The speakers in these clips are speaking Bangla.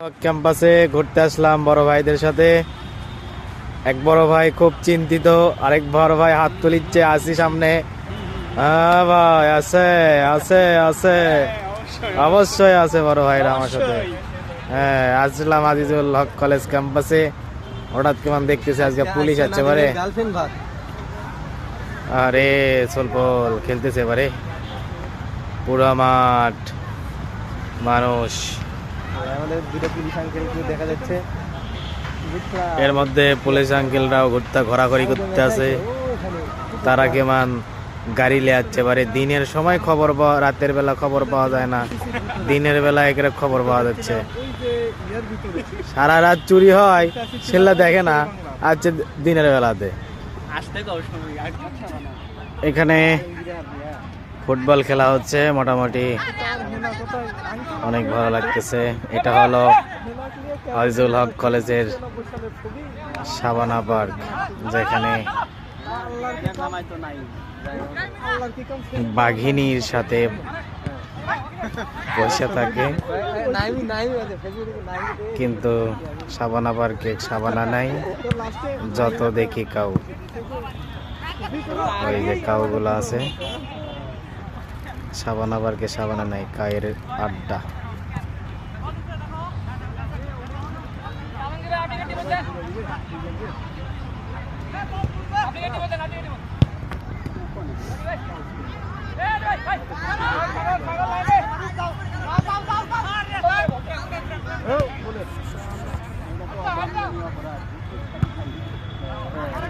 ক্যাম্পাসে ঘুরতে আসলাম বড় ভাইদের সাথে। এক বড় ভাই খুব চিন্তিত, আরেক বড় ভাই হাত তুলিচ্ছে। আসি সামনে। হ্যাঁ ভাই, আছে আছে আছে, অবশ্যই আছে বড় ভাইরা আমার সাথে। হ্যাঁ, আসলাম আজিজুল হক কলেজ ক্যাম্পাসে। হঠাৎ কেমন দেখতেছে আজকে পুলিশ আছে বারে। আরে সোলপল খেলতেছে এবারে, পুরো মাঠ মানুষ। আমাদের দুটো পুলিশ আঙ্কেলকে দেখা যাচ্ছে, এর মধ্যে পুলিশ আঙ্কেলরাও ঘোরাঘুরি করতে আছে। তারা কেমন গাড়ি লেয়াচ্ছে এবারে। দিনের সময় খবর পাওয়া, রাতের বেলা খবর পাওয়া যায় না, দিনের বেলা একের খবর পাওয়া যাচ্ছে। সারা রাত চুরি হয় সেগুলা দেখে না, আজকে দিনের বেলাতে। এখানে ফুটবল খেলা হচ্ছে, মোটামুটি অনেক ভালো লাগতেছে। এটা হলো আজিজুল হক কলেজের সাবানা পার্ক, যেখানে বাঘিনীর সাথে বসে থাকে, কিন্তু সাবানা পার্কে সাবানা নাই, যত দেখি কাউ। ওই যে কাউগুলো আছে, সাবানা পার্কে সাবানা নাই, কায়ের আড্ডা।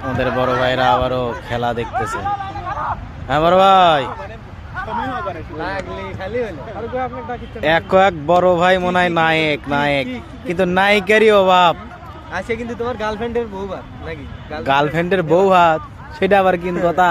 আমাদের বড় ভাইরা আবারও খেলা দেখতেছে। হ্যাঁ বড় ভাই, এক এক বড় ভাই মনে হয় নায়ক নায়ক, কিন্তু নায়িকারই অভাব আছে। কিন্তু তোমার গার্লফ্রেন্ডের বউ ভাত নাকি? গার্লফ্রেন্ডের বউ হাত, সেটা আবার কিন্তু কথা।